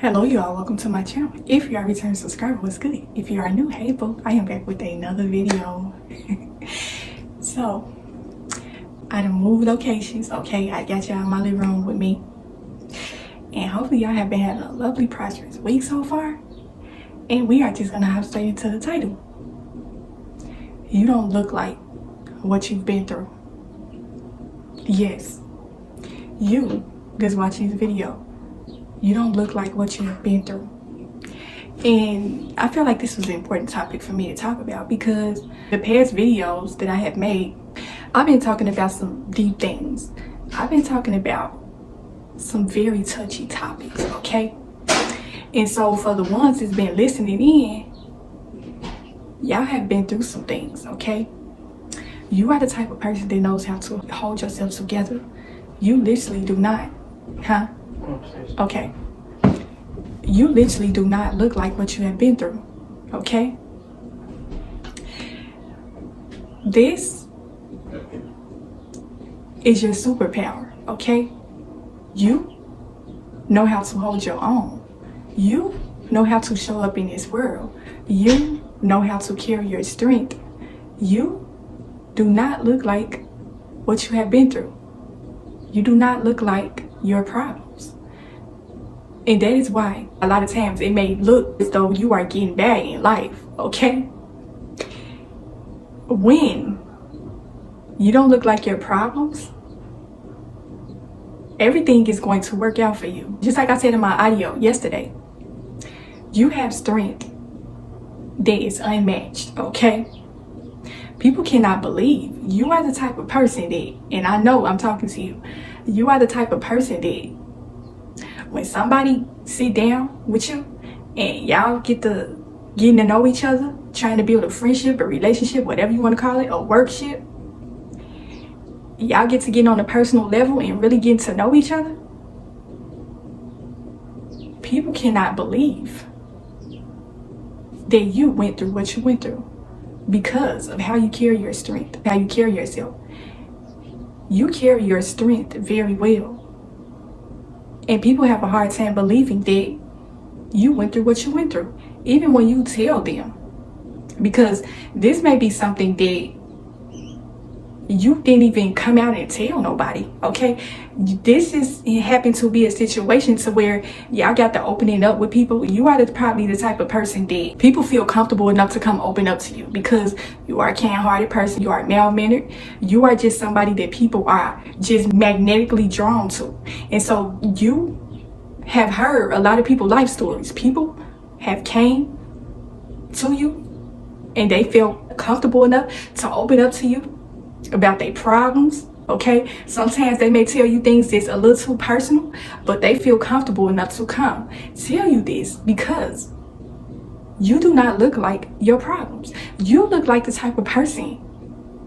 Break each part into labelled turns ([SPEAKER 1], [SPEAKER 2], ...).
[SPEAKER 1] Hello y'all, welcome to my channel. If you are a return subscriber, what's good? If you are new, hey boo, I am back with another video. So, I done moved locations, okay? I got y'all in my living room with me. And hopefully y'all have been having a lovely, prosperous week so far. And we are just gonna hop straight into the title. You don't look like what you've been through. Yes, you that's watching this video. You don't look like what you have been through. And I feel like this was an important topic for me to talk about because the past videos that I have made, I've been talking about some deep things. I've been talking about some very touchy topics, okay? And so for the ones that's been listening in, y'all have been through some things, okay? You are the type of person that knows how to hold yourself together. You literally do not, huh? Okay. You literally do not look like what you have been through, okay? This is your superpower, okay? You know how to hold your own. You know how to show up in this world. You know how to carry your strength. You do not look like what you have been through. You do not look like your problems. And that is why a lot of times it may look as though you are getting bad in life, okay? When you don't look like your problems, everything is going to work out for you. Just like I said in my audio yesterday, you have strength that is unmatched, okay? People cannot believe you are the type of person that, and I know I'm talking to you, you are the type of person that when somebody sit down with you and y'all getting to know each other, trying to build a friendship, a relationship, whatever you want to call it, a workship, y'all get to get on a personal level and really get to know each other. People cannot believe that you went through what you went through because of how you carry your strength, how you carry yourself. You carry your strength very well. And people have a hard time believing that you went through what you went through, even when you tell them. Because this may be something that you didn't even come out and tell nobody, okay? It happened to be a situation to where y'all got to open it up with people. You are probably the type of person that people feel comfortable enough to come open up to you because you are a kind-hearted person, you are mild-mannered, you are just somebody that people are just magnetically drawn to. And so you have heard a lot of people's life stories. People have came to you and they feel comfortable enough to open up to you about their problems, okay? Sometimes they may tell you things that's a little too personal, but they feel comfortable enough to come tell you this because you do not look like your problems. You look like the type of person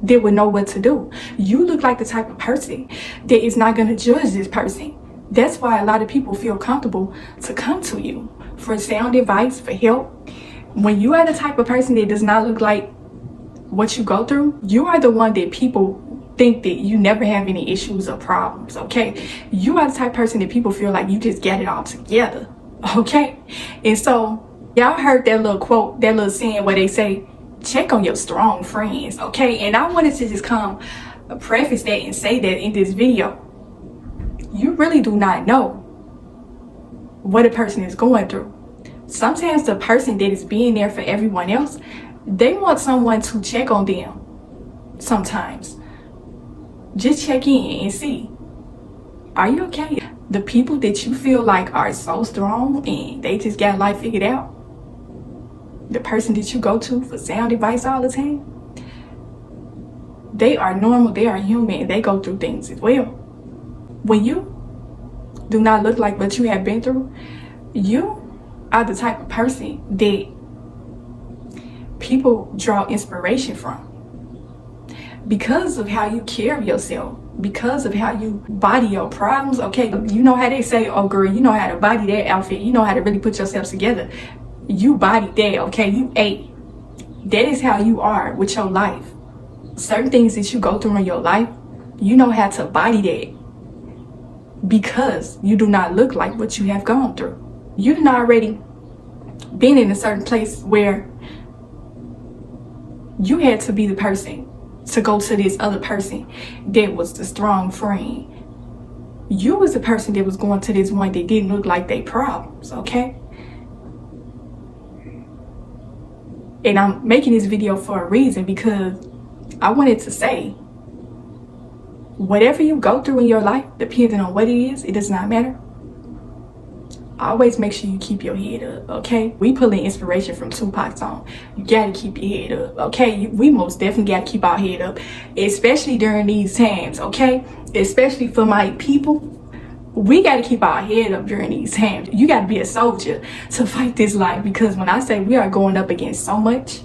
[SPEAKER 1] that would know what to do. You look like the type of person that is not going to judge this person. That's why a lot of people feel comfortable to come to you for sound advice, for help. When you are the type of person that does not look like what you go through, you are the one that people think that you never have any issues or problems, okay? You are the type of person that people feel like you just get it all together, okay? And so y'all heard that little quote, that little saying where they say, check on your strong friends, okay? And I wanted to just come preface that and say that in this video. You really do not know what a person is going through. Sometimes the person that is being there for everyone else, they want someone to check on them sometimes. Just check in and see, are you okay? The people that you feel like are so strong and they just got life figured out, the person that you go to for sound advice all the time, they are normal, they are human, and they go through things as well. When you do not look like what you have been through, you are the type of person that people draw inspiration from because of how you carry yourself, because of how you body your problems, okay? You know how they say, oh girl, you know how to body that outfit, you know how to really put yourself together. You body that, okay? You ate. That is how you are with your life. Certain things that you go through in your life, you know how to body that because you do not look like what you have gone through. You done already been in a certain place where you had to be the person to go to this other person that was the strong friend. You was the person that was going to this one that didn't look like they problems, okay? And I'm making this video for a reason, because I wanted to say, whatever you go through in your life, depending on what it is, it does not matter. Always make sure you keep your head up, okay? We pulling inspiration from Tupac's song. You gotta keep your head up, okay? We most definitely gotta keep our head up, especially during these times, okay? Especially for my people. We gotta keep our head up during these times. You gotta be a soldier to fight this life, because when I say we are going up against so much,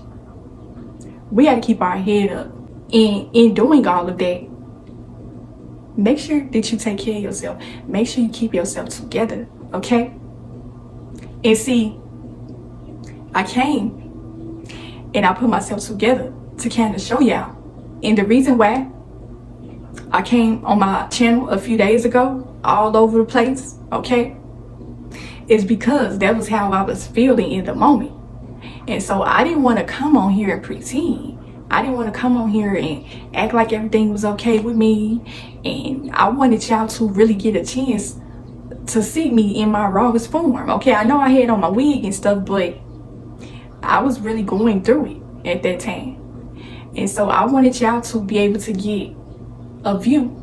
[SPEAKER 1] we gotta keep our head up. And in doing all of that, make sure that you take care of yourself. Make sure you keep yourself together, okay? And see, I came and I put myself together to kind of show y'all. And the reason why I came on my channel a few days ago, all over the place, okay, is because that was how I was feeling in the moment. And so I didn't want to come on here and pretend. I didn't want to come on here and act like everything was okay with me. And I wanted y'all to really get a chance to see me in my rawest form, okay? I know I had on my wig and stuff, but I was really going through it at that time. And so I wanted y'all to be able to get a view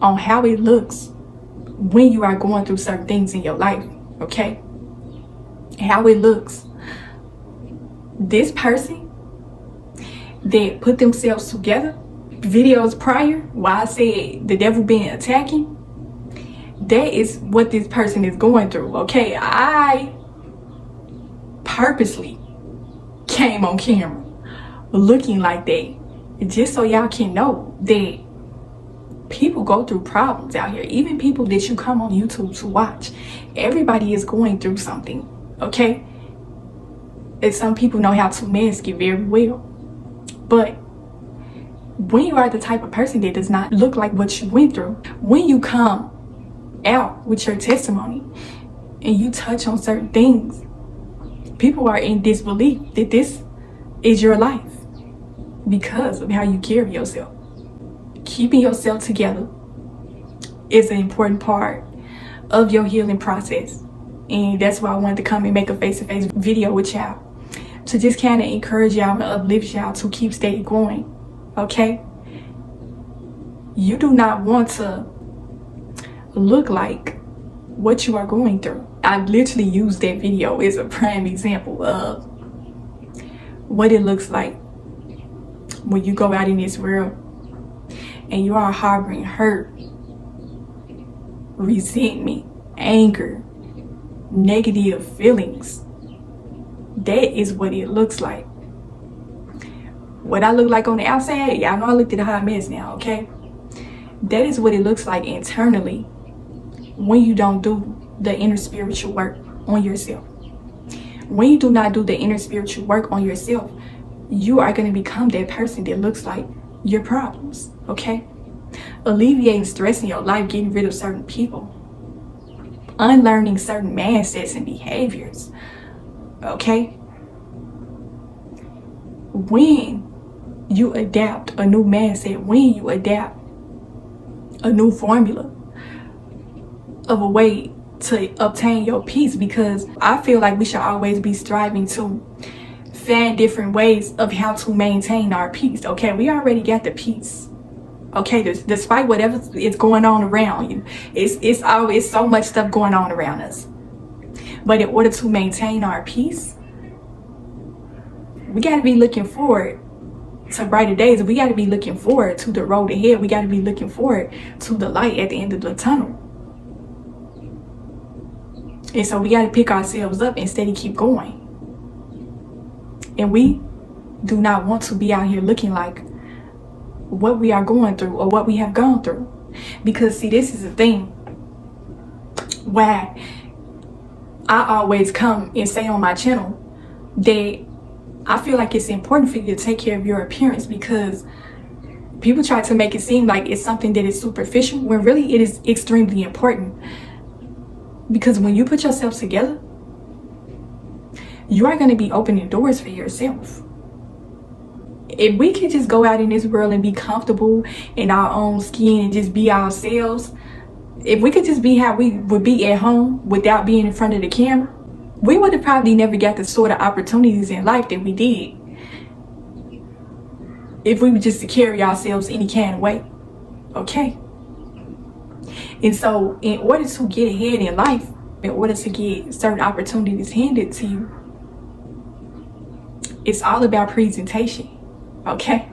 [SPEAKER 1] on how it looks when you are going through certain things in your life, okay? How it looks. This person that put themselves together, videos prior, why I said the devil been attacking, that is what this person is going through, okay? I purposely came on camera looking like that, just so y'all can know that people go through problems out here. Even people that you come on YouTube to watch, everybody is going through something, okay? And some people know how to mask it very well. But when you are the type of person that does not look like what you went through, when you come out with your testimony and you touch on certain things, people are in disbelief that this is your life because of how you carry yourself. Keeping yourself together is an important part of your healing process. And that's why I wanted to come and make a face-to-face video with y'all, to just kind of encourage y'all and uplift y'all to keep steady going, okay? You do not want to look like what you are going through. I literally used that video as a prime example of what it looks like when you go out in this world and you are harboring hurt, resentment, anger, negative feelings. That is what it looks like. What I look like on the outside, y'all know I looked at a hot mess now, okay? That is what it looks like internally when you don't do the inner spiritual work on yourself. When you do not do the inner spiritual work on yourself, you are going to become that person that looks like your problems, okay? Alleviating stress in your life, getting rid of certain people, unlearning certain mindsets and behaviors, okay? When you adapt a new mindset, when you adapt a new formula of a way to obtain your peace, because I feel like we should always be striving to find different ways of how to maintain our peace, okay? We already got the peace, okay? Despite whatever is going on around you, it's always so much stuff going on around us. But in order to maintain our peace, we got to be looking forward to brighter days. We got to be looking forward to the road ahead. We got to be looking forward to the light at the end of the tunnel. And so we got to pick ourselves up and steady keep going. And we do not want to be out here looking like what we are going through or what we have gone through. Because see, this is the thing why I always come and say on my channel that I feel like it's important for you to take care of your appearance, because people try to make it seem like it's something that is superficial when really it is extremely important. Because when you put yourself together you are going to be opening doors for yourself. If we could just go out in this world and be comfortable in our own skin and just be ourselves, if we could just be how we would be at home without being in front of the camera, we would have probably never got the sort of opportunities in life that we did if we were just to carry ourselves any kind of way. Okay? And so in order to get ahead in life, in order to get certain opportunities handed to you, it's all about presentation. Okay?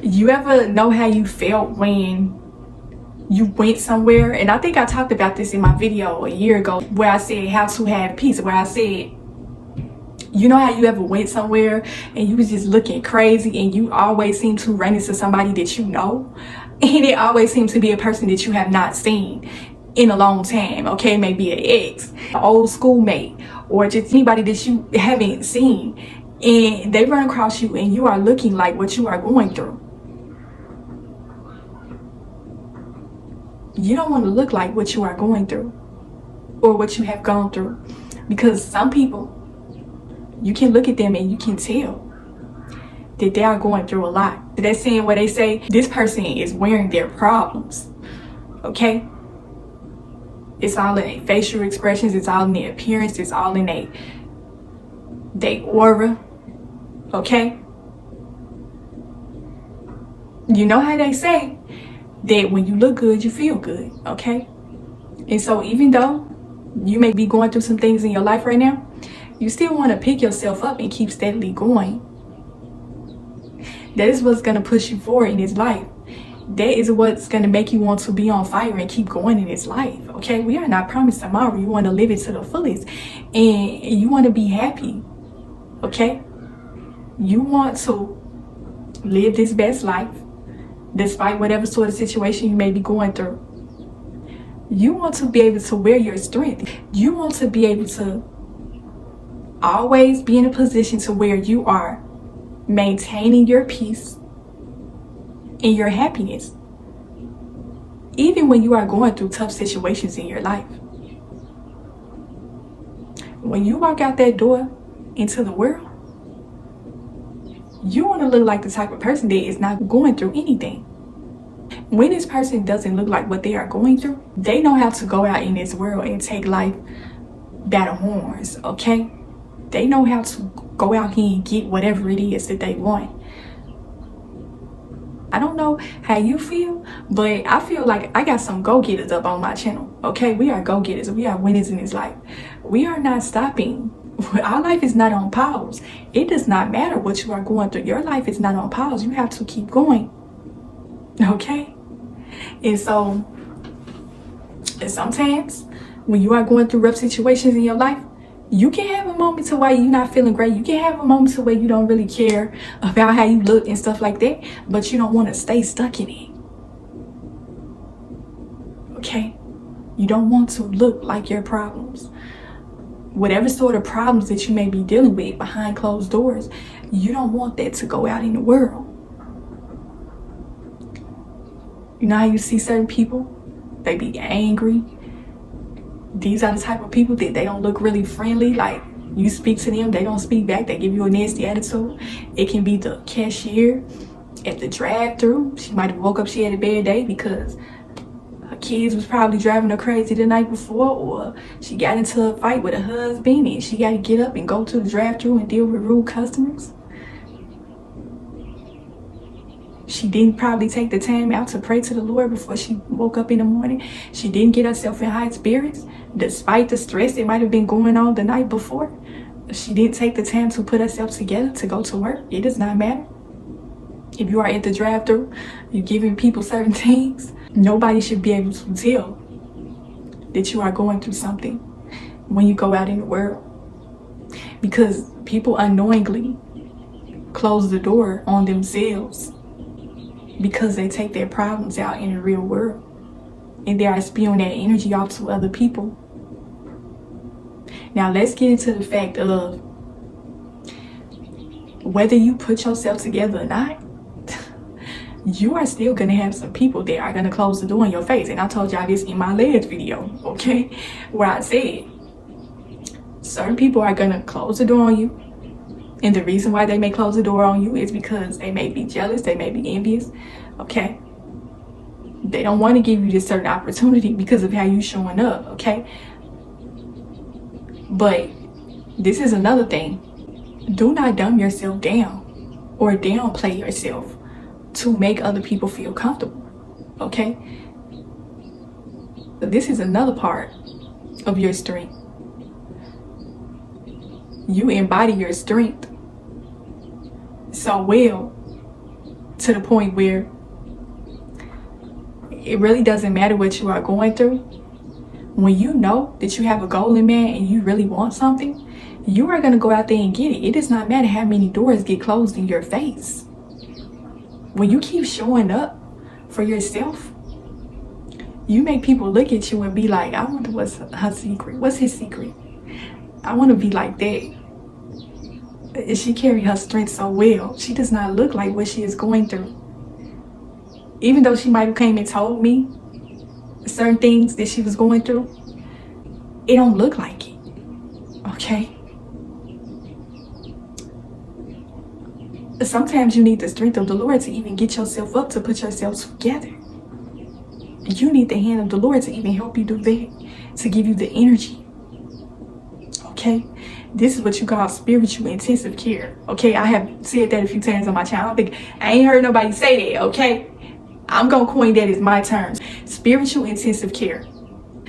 [SPEAKER 1] You ever know how you felt when you went somewhere? And I think I talked about this in my video a year ago where I said how to have peace, where I said, you know how you ever went somewhere and you was just looking crazy and you always seem to run into somebody that you know, and it always seems to be a person that you have not seen in a long time. Okay, maybe an ex, an old schoolmate, or just anybody that you haven't seen, and they run across you and you are looking like what you are going through. You don't want to look like what you are going through or what you have gone through, because some people, you can look at them and you can tell that they are going through a lot. They're saying where they say this person is wearing their problems. Okay? It's all in their facial expressions, it's all in their appearance, it's all in their aura. Okay? You know how they say that when you look good, you feel good. Okay? And so even though you may be going through some things in your life right now, you still want to pick yourself up and keep steadily going. That is what's going to push you forward in this life. That is what's going to make you want to be on fire and keep going in this life. Okay, we are not promised tomorrow. You want to live it to the fullest, and you want to be happy. Okay, you want to live this best life despite whatever sort of situation you may be going through. You want to be able to wear your strength. You want to be able to always be in a position to where you are maintaining your peace and your happiness, even when you are going through tough situations in your life. When you walk out that door into the world, you want to look like the type of person that is not going through anything. When this person doesn't look like what they are going through, they know how to go out in this world and take life by the horns. Okay? They know how to go out here and get whatever it is that they want. I don't know how you feel, but I feel like I got some go-getters up on my channel. Okay, we are go-getters. We are winners in this life. We are not stopping. Our life is not on pause. It does not matter what you are going through. Your life is not on pause. You have to keep going. Okay? And so, sometimes when you are going through rough situations in your life, you can have a moment to where you're not feeling great. You can have a moment to where you don't really care about how you look and stuff like that, but you don't want to stay stuck in it. Okay? You don't want to look like your problems. Whatever sort of problems that you may be dealing with behind closed doors, you don't want that to go out in the world. You know how you see certain people? They be angry. These are the type of people that they don't look really friendly. Like, you speak to them, they don't speak back. They give you a nasty attitude. It can be the cashier at the drive-thru. She might have woke up, she had a bad day because her kids was probably driving her crazy the night before, or she got into a fight with her husband and she got to get up and go to the drive-thru and deal with rude customers. She didn't probably take the time out to pray to the Lord before she woke up in the morning. She didn't get herself in high spirits despite the stress that might have been going on the night before. She didn't take the time to put herself together to go to work. It does not matter. If you are at the drive-thru, you're giving people certain things, nobody should be able to tell that you are going through something when you go out in the world, because people unknowingly close the door on themselves because they take their problems out in the real world and they are spewing that energy off to other people. Now let's get into the fact of whether you put yourself together or not, you are still going to have some people that are going to close the door in your face. And I told y'all this in my last video, okay, where I said certain people are gonna close the door on you. And the reason why they may close the door on you is because they may be jealous, they may be envious, okay? They don't want to give you this certain opportunity because of how you showing up, okay? But this is another thing. Do not dumb yourself down or downplay yourself to make other people feel comfortable, okay? But this is another part of your strength. You embody your strength so well to the point where it really doesn't matter what you are going through. When you know that you have a goal in mind and you really want something, you are going to go out there and get it. It does not matter how many doors get closed in your face. When you keep showing up for yourself, you make people look at you and be like, I wonder what's her secret. What's his secret? I want to be like that. She carry her strength so well. She does not look like what she is going through. Even though she might have came and told me certain things that she was going through, it don't look like it, okay? Sometimes you need the strength of the Lord to even get yourself up, to put yourself together. You need the hand of the Lord to even help you do that, to give you the energy, okay? This is what you call spiritual intensive care, okay? I have said that a few times on my channel. I ain't heard nobody say that, okay? I'm gonna coin that as my term. Spiritual intensive care.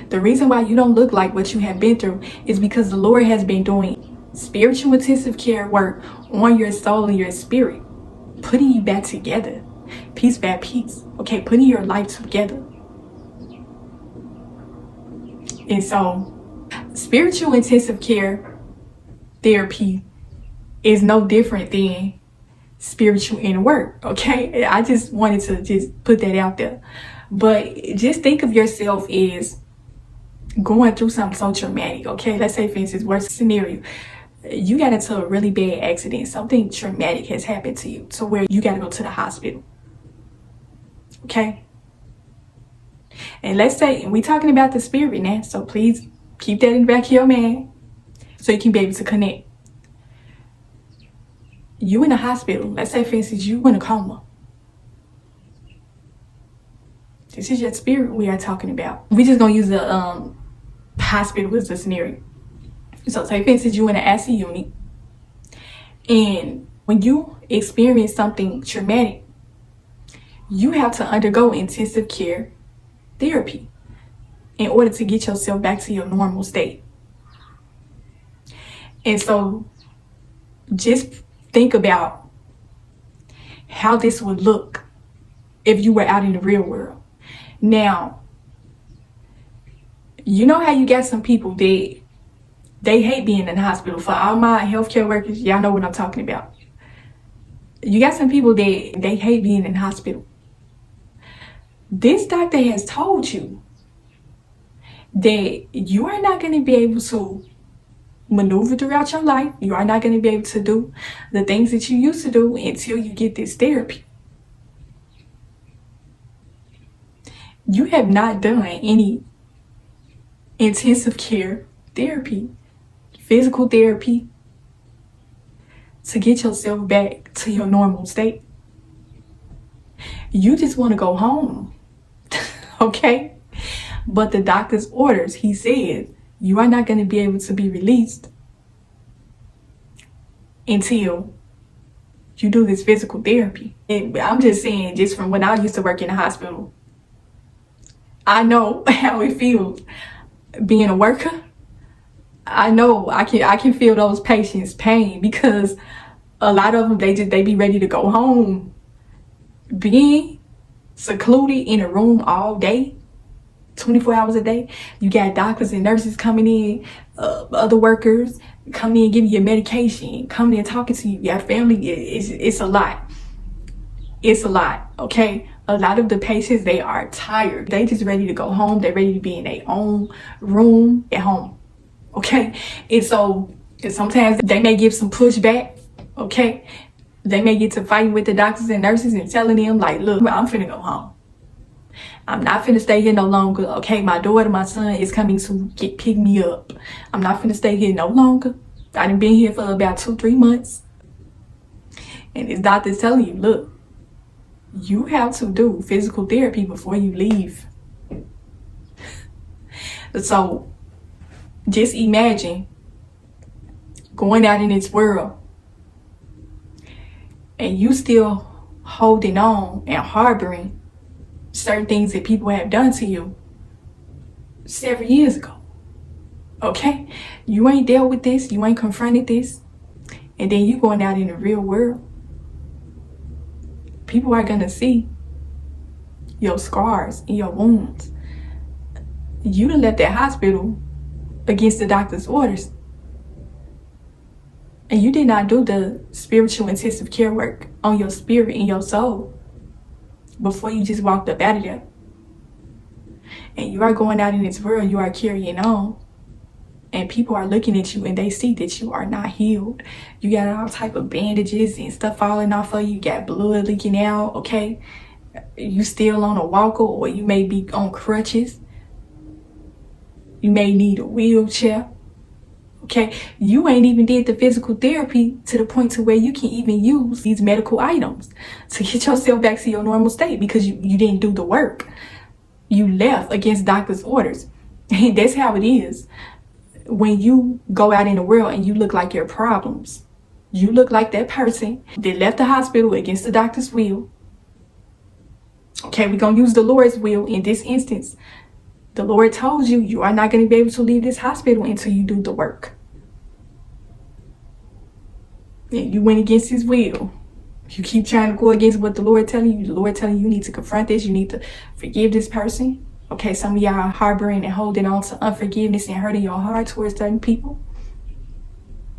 [SPEAKER 1] The reason why you don't look like what you have been through is because the Lord has been doing spiritual intensive care work on your soul and your spirit, putting you back together, piece by piece, okay? Putting your life together. And so, spiritual intensive care therapy is no different than spiritual inner work, okay? I just wanted to just put that out there. But just think of yourself as going through something so traumatic, okay? Let's say, for instance, worst scenario, you got into a really bad accident. Something traumatic has happened to you to where you got to go to the hospital, okay? And let's say, and we're talking about the spirit now, so please keep that in the back of your mind so you can be able to connect. You in the hospital, let's say, for instance, you in a coma. This is your spirit we are talking about. We're just gonna use the hospital as the scenario. So say, for instance, you in an ICU unit, and when you experience something traumatic, you have to undergo intensive care therapy in order to get yourself back to your normal state. And so just think about how this would look if you were out in the real world. Now, you know how you got some people that they hate being in the hospital. For all my healthcare workers, y'all know what I'm talking about. You got some people that they hate being in the hospital. This doctor has told you that you are not going to be able to maneuver throughout your life. You are not going to be able to do the things that you used to do until you get this therapy. You have not done any intensive care therapy, physical therapy, to get yourself back to your normal state. You just want to go home, okay? But the doctor's orders, he said, you are not going to be able to be released until you do this physical therapy. And I'm just saying, just from when I used to work in the hospital, I know how it feels being a worker. I know I can feel those patients' pain, because a lot of them, they be ready to go home. Being secluded in a room all day, 24 hours a day. You got doctors and nurses coming in, other workers coming in, giving you medication, coming in, talking to you. Your family, it's a lot. It's a lot, okay? A lot of the patients, they are tired. They just ready to go home. They're ready to be in their own room at home, okay? And so sometimes they may give some pushback, okay? They may get to fighting with the doctors and nurses and telling them, like, look, I'm finna go home. I'm not finna stay here no longer. Okay, my daughter, my son is coming to pick me up. I'm not finna stay here no longer. I done been here for about 2-3 months. And this doctor's telling you, look, you have to do physical therapy before you leave. So just imagine going out in this world and you still holding on and harboring certain things that people have done to you several years ago. Okay? You ain't dealt with this, you ain't confronted this, and then you going out in the real world. People are gonna see your scars and your wounds. You done left that hospital against the doctor's orders. And you did not do the spiritual intensive care work on your spirit and your soul before you just walked up out of there. And you are going out in this world, you are carrying on. And people are looking at you and they see that you are not healed. You got all type of bandages and stuff falling off of you. You got blood leaking out, okay? You still on a walker, or you may be on crutches. You may need a wheelchair. Okay, you ain't even did the physical therapy to the point to where you can even use these medical items to get yourself back to your normal state because you didn't do the work. You left against doctor's orders. And that's how it is. When you go out in the world and you look like your problems, you look like that person that left the hospital against the doctor's will. Okay, we're going to use the Lord's will in this instance. The Lord told you, you are not going to be able to leave this hospital until you do the work. And you went against his will. You keep trying to go against what the Lord telling you. The Lord telling you need to confront this. You need to forgive this person. Okay, some of y'all are harboring and holding on to unforgiveness and hurting your heart towards certain people.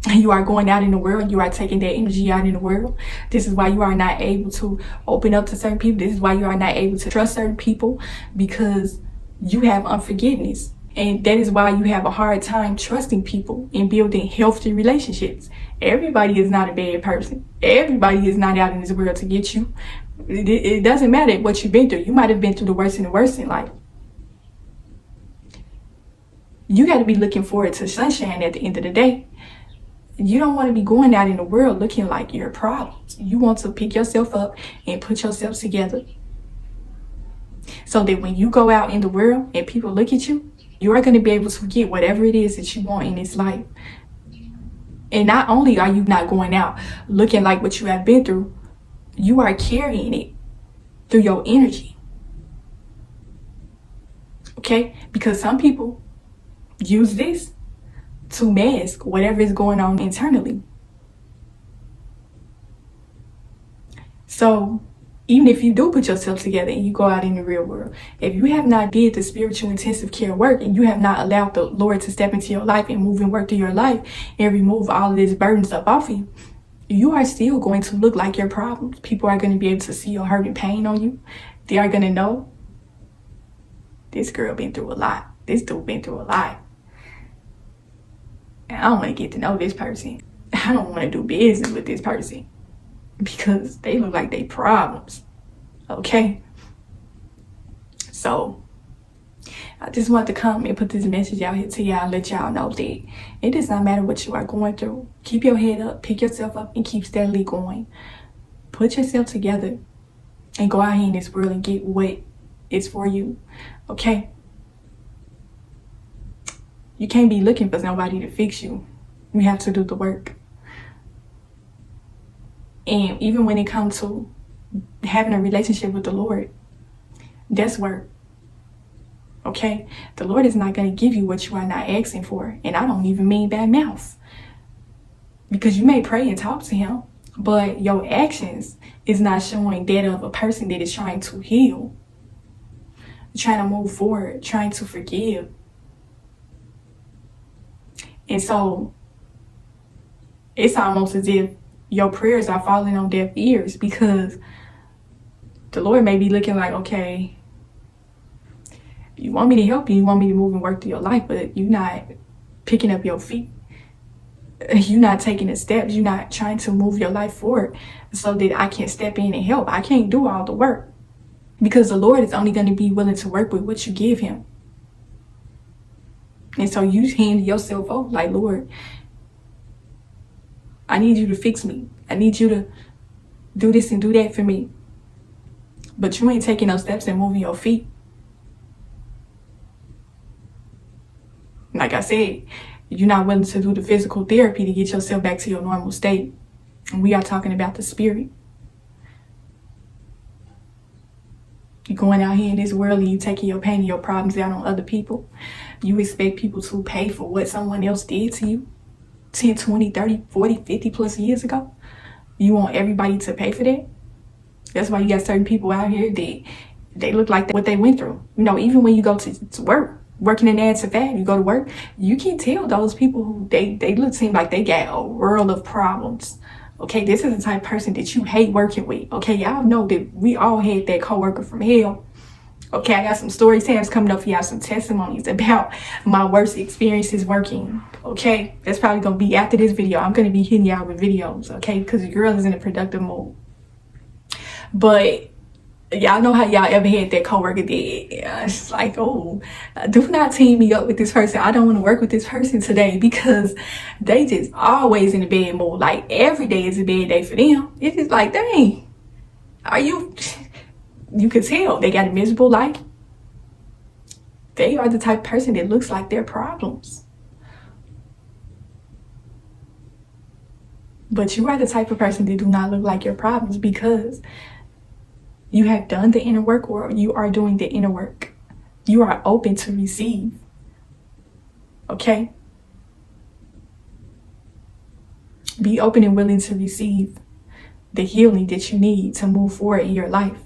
[SPEAKER 1] You are going out in the world. You are taking that energy out in the world. This is why you are not able to open up to certain people. This is why you are not able to trust certain people, because you have unforgiveness. And that is why you have a hard time trusting people and building healthy relationships. Everybody is not a bad person. Everybody is not out in this world to get you. It doesn't matter what you've been through. You might have been through the worst and the worst in life. You got to be looking forward to sunshine at the end of the day. You don't want to be going out in the world looking like your problems. You want to pick yourself up and put yourself together, so that when you go out in the world and people look at you, you are going to be able to get whatever it is that you want in this life. And not only are you not going out looking like what you have been through, you are carrying it through your energy. Okay? Because some people use this to mask whatever is going on internally. So even if you do put yourself together and you go out in the real world, if you have not did the spiritual intensive care work and you have not allowed the Lord to step into your life and move and work through your life and remove all of this burden stuff off of you, you are still going to look like your problems. People are going to be able to see your hurt and pain on you. They are going to know, this girl been through a lot. This dude been through a lot. And I don't want to get to know this person. I don't want to do business with this person because they look like they problems. Okay? So I just want to come and put this message out here to y'all, let y'all know that it does not matter what you are going through. Keep your head up, pick yourself up, and keep steadily going. Put yourself together and go out here in this world and get what is for you. Okay? You can't be looking for somebody to fix you. You have to do the work. And even when it comes to having a relationship with the Lord, that's work. Okay? The Lord is not going to give you what you are not asking for. And I don't even mean by mouth. Because you may pray and talk to him, but your actions is not showing that of a person that is trying to heal, trying to move forward, trying to forgive. And so it's almost as if your prayers are falling on deaf ears, because the Lord may be looking like, okay, you want me to help you, you want me to move and work through your life, but you're not picking up your feet. You're not taking the steps. You're not trying to move your life forward so that I can step in and help. I can't do all the work. because the Lord is only going to be willing to work with what you give him. And so you hand yourself over like, Lord, I need you to fix me. I need you to do this and do that for me. But you ain't taking those steps and moving your feet. Like I said, you're not willing to do the physical therapy to get yourself back to your normal state. And we are talking about the spirit. You're going out here in this world and you taking your pain and your problems out on other people. You expect people to pay for what someone else did to you 10, 20, 30, 40, 50 plus years ago. You want everybody to pay for that? That's why you got certain people out here that they look like what they went through. You know, even when you go to work, working in Antiphat, you go to work, you can tell those people who they look seem like they got a world of problems. Okay, this is the type of person that you hate working with. Okay, y'all know that we all had that coworker from hell. Okay, I got some story times coming up for y'all, some testimonies about my worst experiences working. Okay, that's probably gonna be after this video. I'm gonna be hitting y'all with videos, okay, because the girl is in a productive mode. But y'all know how y'all ever had that coworker that it's like, oh, do not team me up with this person. I don't want to work with this person today because they just always in a bad mood. Like every day is a bad day for them. It's just like, dang, are you could tell they got a miserable life. They are the type of person that looks like their problems. But you are the type of person that do not look like your problems because you have done the inner work, or you are doing the inner work. You are open to receive. Okay? Be open and willing to receive the healing that you need to move forward in your life.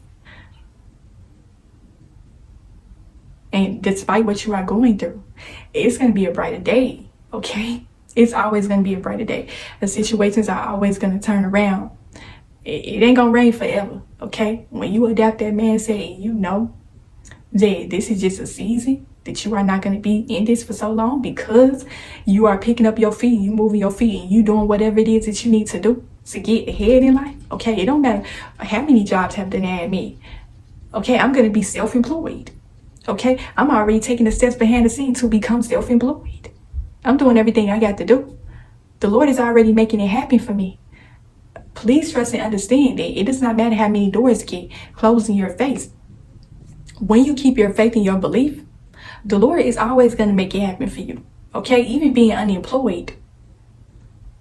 [SPEAKER 1] And despite what you are going through, it's going to be a brighter day. Okay? It's always going to be a brighter day. The situations are always going to turn around. It ain't gonna rain forever, okay? When you adapt that mindset, you know that this is just a season, that you are not gonna be in this for so long because you are picking up your feet, you moving your feet, and you doing whatever it is that you need to do to get ahead in life, okay? It don't matter how many jobs have denied me, okay? I'm gonna be self-employed, okay? I'm already taking the steps behind the scenes to become self-employed. I'm doing everything I got to do. The Lord is already making it happen for me. Please trust and understand that it does not matter how many doors get closed in your face. When you keep your faith and your belief, the Lord is always going to make it happen for you. Okay? Even being unemployed,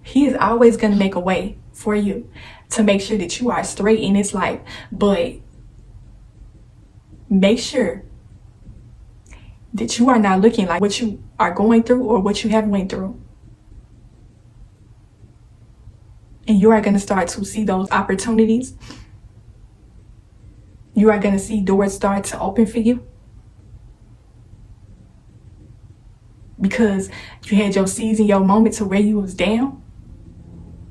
[SPEAKER 1] He is always going to make a way for you to make sure that you are straight in this life. But make sure that you are not looking like what you are going through or what you have went through. And you are going to start to see those opportunities. You are going to see doors start to open for you. Because you had your season, your moment to where you was down.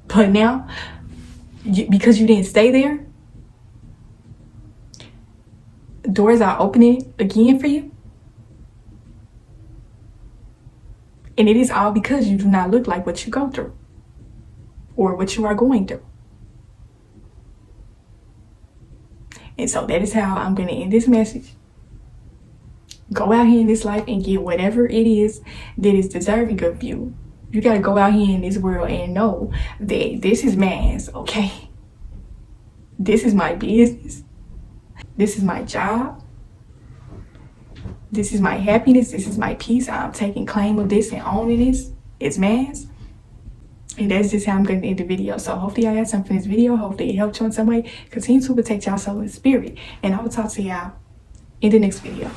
[SPEAKER 1] But now, because you didn't stay there, doors are opening again for you. And it is all because you do not look like what you go through. Or what you are going through. And so that is how I'm going to end this message. Go out here in this life and get whatever it is that is deserving of you. You got to go out here in this world and know that this is man's, okay? This is my business. This is my job. This is my happiness. This is my peace. I'm taking claim of this and owning this. It's man's. And that's just how I'm going to end the video. So hopefully y'all got something from this video. Hopefully it helped you in some way. Continue to protect y'all soul and spirit. And I will talk to y'all in the next video.